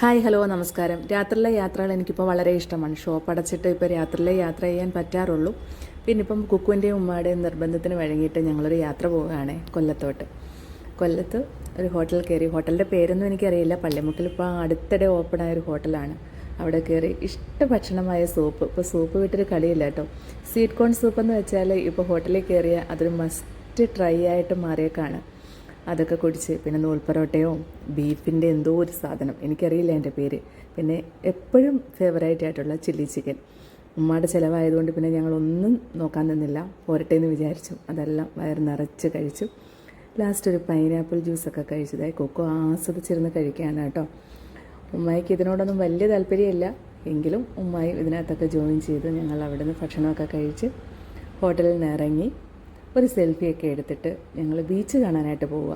Hi hello നമസ്കാരം. രാത്രിയിലെ യാത്രകൾ എനിക്കിപ്പോൾ വളരെ ഇഷ്ടമാണ്. ഷോപ്പ് അടച്ചിട്ട് ഇപ്പോൾ രാത്രിയിലെ യാത്ര ചെയ്യാൻ പറ്റാറുള്ളൂ. പിന്നെ ഇപ്പം കുക്കുവിൻ്റെയും ഉമ്മയുടെയും നിർബന്ധത്തിന് വഴങ്ങിയിട്ട് ഞങ്ങളൊരു യാത്ര പോവുകയാണ് കൊല്ലത്തോട്ട്. കൊല്ലത്ത് ഒരു ഹോട്ടലിൽ കയറി. ഹോട്ടലിൻ്റെ പേരൊന്നും എനിക്കറിയില്ല. പള്ളിമുക്കിൽ ഇപ്പോൾ അടുത്തിടെ ഓപ്പണായ ഒരു ഹോട്ടലാണ്. അവിടെ കയറി ഇഷ്ട ഭക്ഷണമായ സൂപ്പ്. ഇപ്പോൾ സൂപ്പ് വിട്ടൊരു കളിയില്ല കേട്ടോ. സ്വീറ്റ് കോൺ സൂപ്പ് എന്ന് വെച്ചാൽ ഇപ്പോൾ ഹോട്ടലിൽ കയറിയ അതൊരു മസ്റ്റ് ട്രൈ ആയിട്ട് മാറിയേക്കാണ്. അതൊക്കെ കുടിച്ച് പിന്നെ നൂൽപ്പറോട്ടയോ ബീഫിൻ്റെ എന്തോ ഒരു സാധനം, എനിക്കറിയില്ല എൻ്റെ പേര്. പിന്നെ എപ്പോഴും ഫേവറേറ്റ് ആയിട്ടുള്ള ചില്ലി ചിക്കൻ. ഉമ്മയുടെ ചിലവായതുകൊണ്ട് പിന്നെ ഞങ്ങളൊന്നും നോക്കാൻ നിന്നില്ല, പോരട്ടെ എന്ന് വിചാരിച്ചു. അതെല്ലാം വയറ് നിറച്ച് കഴിച്ചു. ലാസ്റ്റ് ഒരു പൈനാപ്പിൾ ജ്യൂസൊക്കെ കഴിച്ചതായി കൊക്കോ ആസ്വദിച്ചിരുന്ന് കഴിക്കുകയാണ് കേട്ടോ. ഉമ്മായിക്ക് ഇതിനോടൊന്നും വലിയ താല്പര്യമില്ല, എങ്കിലും ഉമ്മായി ഇതിനകത്തൊക്കെ ജോയിൻ ചെയ്ത് ഞങ്ങൾ അവിടെ നിന്ന് ഭക്ഷണമൊക്കെ കഴിച്ച് ഹോട്ടലിൽ നിന്ന് ഇറങ്ങി ഒരു സെൽഫിയൊക്കെ എടുത്തിട്ട് ഞങ്ങൾ ബീച്ച് കാണാനായിട്ട് പോവുക.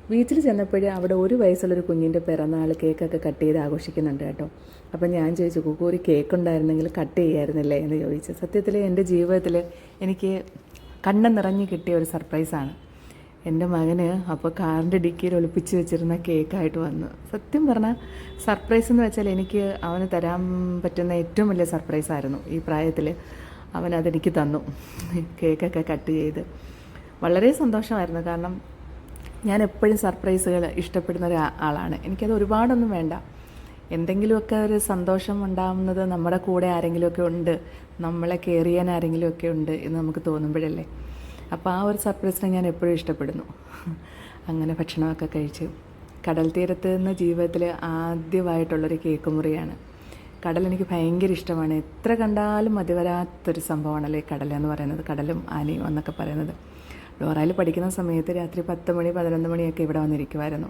ബീച്ചിൽ ചെന്നപ്പോഴേ അവിടെ 1 വയസ്സുള്ളൊരു കുഞ്ഞിൻ്റെ പിറന്നാൾ കേക്കൊക്കെ കട്ട് ചെയ്ത് ആഘോഷിക്കുന്നുണ്ട് കേട്ടോ. അപ്പം ഞാൻ ചോദിച്ചു, കുക്കു ഒരു കേക്ക് ഉണ്ടായിരുന്നെങ്കിൽ കട്ട് ചെയ്യായിരുന്നില്ലേ എന്ന് ചോദിച്ചു. സത്യത്തിൽ എൻ്റെ ജീവിതത്തിൽ എനിക്ക് കണ്ണ് നിറഞ്ഞ് കിട്ടിയ ഒരു സർപ്രൈസാണ്. എൻ്റെ മകന് അപ്പോൾ കാറിൻ്റെ ഡിക്കിയിൽ ഒളിപ്പിച്ച് വെച്ചിരുന്ന കേക്കായിട്ട് വന്നു. സത്യം പറഞ്ഞാൽ സർപ്രൈസ് എന്ന് വെച്ചാൽ എനിക്ക് അവന് തരാൻ പറ്റുന്ന ഏറ്റവും വലിയ സർപ്രൈസായിരുന്നു. ഈ പ്രായത്തിൽ അവനതെനിക്ക് തന്നു, കേക്കൊക്കെ കട്ട് ചെയ്ത്. വളരെ സന്തോഷമായിരുന്നു. കാരണം ഞാൻ എപ്പോഴും സർപ്രൈസുകൾ ഇഷ്ടപ്പെടുന്ന ഒരാളാണ്. എനിക്കത് ഒരുപാടൊന്നും വേണ്ട, എന്തെങ്കിലുമൊക്കെ ഒരു സന്തോഷം ഉണ്ടാകുന്നത് നമ്മുടെ കൂടെ ആരെങ്കിലുമൊക്കെ ഉണ്ട്, നമ്മളെ കെയർ ചെയ്യാൻ ആരെങ്കിലുമൊക്കെ ഉണ്ട് എന്ന് നമുക്ക് തോന്നുമ്പോഴല്ലേ. അപ്പോൾ ആ ഒരു സർപ്രൈസിനെ ഞാൻ എപ്പോഴും ഇഷ്ടപ്പെടുന്നു. അങ്ങനെ ഭക്ഷണമൊക്കെ കഴിച്ച് കടൽ തീരത്ത് നിന്ന് ജീവിതത്തിൽ ആദ്യമായിട്ടുള്ളൊരു കേക്ക് മുറിയാണ്. കടൽ എനിക്ക് ഭയങ്കര ഇഷ്ടമാണ്. എത്ര കണ്ടാലും മതി വരാത്തൊരു സംഭവമാണല്ലേ കടലെന്ന് പറയുന്നത്, കടലും ആനയും എന്നൊക്കെ പറയുന്നത്. ഡോറയിൽ പഠിക്കുന്ന സമയത്ത് രാത്രി 10 മണി 11 മണിയൊക്കെ ഇവിടെ വന്നിരിക്കുമായിരുന്നു.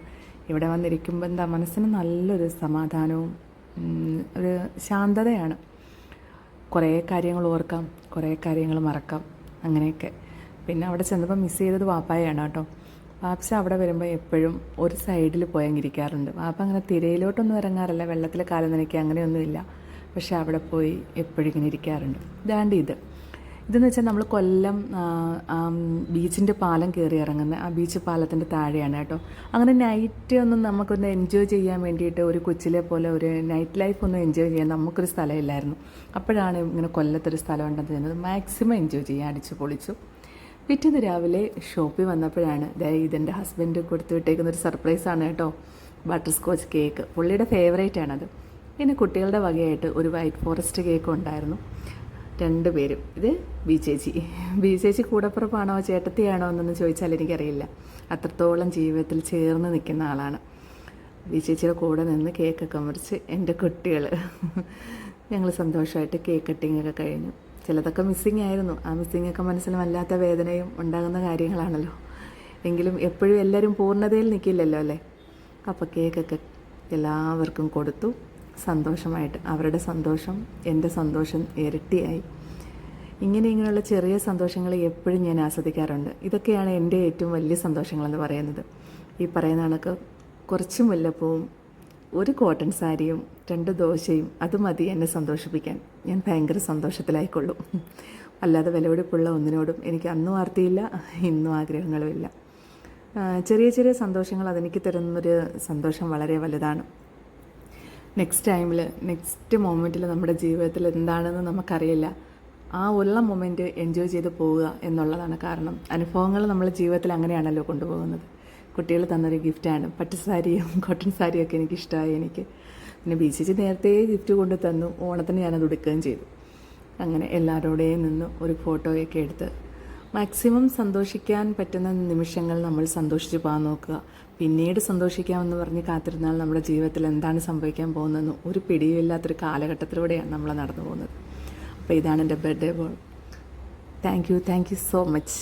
ഇവിടെ വന്നിരിക്കുമ്പോൾ എന്താ മനസ്സിന് നല്ലൊരു സമാധാനവും ഒരു ശാന്തതയാണ്. കുറേ കാര്യങ്ങൾ ഓർക്കാം, കുറേ കാര്യങ്ങൾ മറക്കാം, അങ്ങനെയൊക്കെ. പിന്നെ അവിടെ ചെന്നപ്പോൾ മിസ് ചെയ്തത് വാപ്പായാണ് കേട്ടോ. വാപ്പ അവിടെ വരുമ്പോൾ എപ്പോഴും ഒരു സൈഡിൽ പോയങ്ങിരിക്കാറുണ്ട്. വാപ്പ അങ്ങനെ തിരയിലോട്ടൊന്നും ഇറങ്ങാറില്ല, വെള്ളത്തിൽ കാലം നനയ്ക്കുക അങ്ങനെയൊന്നുമില്ല. പക്ഷെ അവിടെ പോയി എപ്പോഴും ഇങ്ങനെ ഇരിക്കാറുണ്ട്. ഇതാണ്ട് ഇതെന്ന് വെച്ചാൽ നമ്മൾ കൊല്ലം ബീച്ചിൻ്റെ പാലം കയറി ഇറങ്ങുന്ന ആ ബീച്ച് പാലത്തിൻ്റെ താഴെയാണ് കേട്ടോ. അങ്ങനെ നൈറ്റ് ഒന്നും നമുക്കൊന്ന് എൻജോയ് ചെയ്യാൻ വേണ്ടിയിട്ട് ഒരു കൊച്ചിലെ പോലെ ഒരു നൈറ്റ് ലൈഫ് ഒന്നും എൻജോയ് ചെയ്യാൻ നമുക്കൊരു സ്ഥലമില്ലായിരുന്നു. അപ്പോഴാണ് ഇങ്ങനെ കൊല്ലത്തൊരു സ്ഥലം ഉണ്ടെന്ന് ചെയ്യുന്നത്. മാക്സിമം എൻജോയ് ചെയ്യാൻ അടിച്ചു പൊളിച്ചു. പിറ്റേന്ന് രാവിലെ ഷോപ്പിൽ വന്നപ്പോഴാണ് ഇതെൻ്റെ ഹസ്ബൻഡ് കൊടുത്തു വിട്ടേക്കുന്നൊരു സർപ്രൈസാണ് കേട്ടോ. ബട്ടർ സ്കോച്ച് കേക്ക്, പുള്ളിയുടെ ഫേവറേറ്റാണത്. പിന്നെ കുട്ടികളുടെ വകയായിട്ട് ഒരു വൈറ്റ് ഫോറസ്റ്റ് കേക്കും ഉണ്ടായിരുന്നു. 2 പേരും. ഇത് ബി ചേച്ചി കൂടപ്പുറപ്പാണോ ചേട്ടത്തിയാണോ എന്നൊന്നും ചോദിച്ചാൽ എനിക്കറിയില്ല. അത്രത്തോളം ജീവിതത്തിൽ ചേർന്ന് നിൽക്കുന്ന ആളാണ്. ബി ചേച്ചിയുടെ കൂടെ നിന്ന് കേക്കൊക്കെ മുറിച്ച് എൻ്റെ കുട്ടികൾ ഞങ്ങൾ സന്തോഷമായിട്ട് കേക്ക് കട്ടിങ്ങൊക്കെ കഴിഞ്ഞു. ചിലതൊക്കെ മിസ്സിങ് ആയിരുന്നു. ആ മിസ്സിങ്ങൊക്കെ മനസ്സിൽ വല്ലാത്ത വേദനയും ഉണ്ടാകുന്ന കാര്യങ്ങളാണല്ലോ. എങ്കിലും എപ്പോഴും എല്ലാവരും പൂർണ്ണതയിൽ നിൽക്കില്ലല്ലോ അല്ലേ. അപ്പോൾ കേക്കൊക്കെ എല്ലാവർക്കും കൊടുത്തു. സന്തോഷമായിട്ട് അവരുടെ സന്തോഷം എൻ്റെ സന്തോഷം ഇരട്ടിയായി. ഇങ്ങനെയുള്ള ചെറിയ സന്തോഷങ്ങൾ എപ്പോഴും ഞാൻ ആസ്വദിക്കാറുണ്ട്. ഇതൊക്കെയാണ് എൻ്റെ ഏറ്റവും വലിയ സന്തോഷങ്ങളെന്ന് പറയുന്നത്. ഈ പറയുന്ന കണക്ക് കുറച്ച് മുല്ലപ്പൂവും 1 കോട്ടൺ സാരിയും 2 ദോശയും അത് മതി എന്നെ സന്തോഷിപ്പിക്കാൻ. ഞാൻ ഭയങ്കര സന്തോഷത്തിലായിക്കൊള്ളും. അല്ലാതെ വിലപിടിപ്പുള്ള ഒന്നിനോടും എനിക്ക് അന്നും ആർത്തിയില്ല, ഇന്നും ആഗ്രഹങ്ങളുമില്ല. ചെറിയ ചെറിയ സന്തോഷങ്ങൾ അതെനിക്ക് തരുന്നൊരു സന്തോഷം വളരെ വലുതാണ്. നെക്സ്റ്റ് മൊമെൻറ്റിൽ നമ്മുടെ ജീവിതത്തിൽ എന്താണെന്ന് നമുക്കറിയില്ല. ആ ഉള്ള മൊമെൻറ്റ് എൻജോയ് ചെയ്ത് പോവുക എന്നുള്ളതാണ്. കാരണം അനുഭവങ്ങൾ നമ്മുടെ ജീവിതത്തിൽ അങ്ങനെയാണല്ലോ കൊണ്ടുപോകുന്നത്. കുട്ടികൾ തന്നൊരു ഗിഫ്റ്റാണ് പട്ടുസാരിയും കോട്ടൺ സാരിയും ഒക്കെ എനിക്കിഷ്ടമായി. എനിക്ക് പിന്നെ ബീച്ചിച്ച് നേരത്തെ ഗിഫ്റ്റ് കൊണ്ട് തന്നു. ഓണത്തിന് ഞാനത് ഉടുക്കുകയും ചെയ്തു. അങ്ങനെ എല്ലാവരോടെയും നിന്ന് ഒരു ഫോട്ടോയൊക്കെ എടുത്ത് മാക്സിമം സന്തോഷിക്കാൻ പറ്റുന്ന നിമിഷങ്ങൾ നമ്മൾ സന്തോഷിച്ച് പോകാൻ നോക്കുക. പിന്നീട് സന്തോഷിക്കാമെന്ന് പറഞ്ഞ് കാത്തിരുന്നാൽ നമ്മുടെ ജീവിതത്തിൽ എന്താണ് സംഭവിക്കാൻ പോകുന്നതെന്ന് ഒരു പിടിയുമില്ലാത്തൊരു കാലഘട്ടത്തിലൂടെയാണ് നമ്മൾ നടന്നു പോകുന്നത്. അപ്പോൾ ഇതാണ് എൻ്റെ birthday ball. Thank you so much.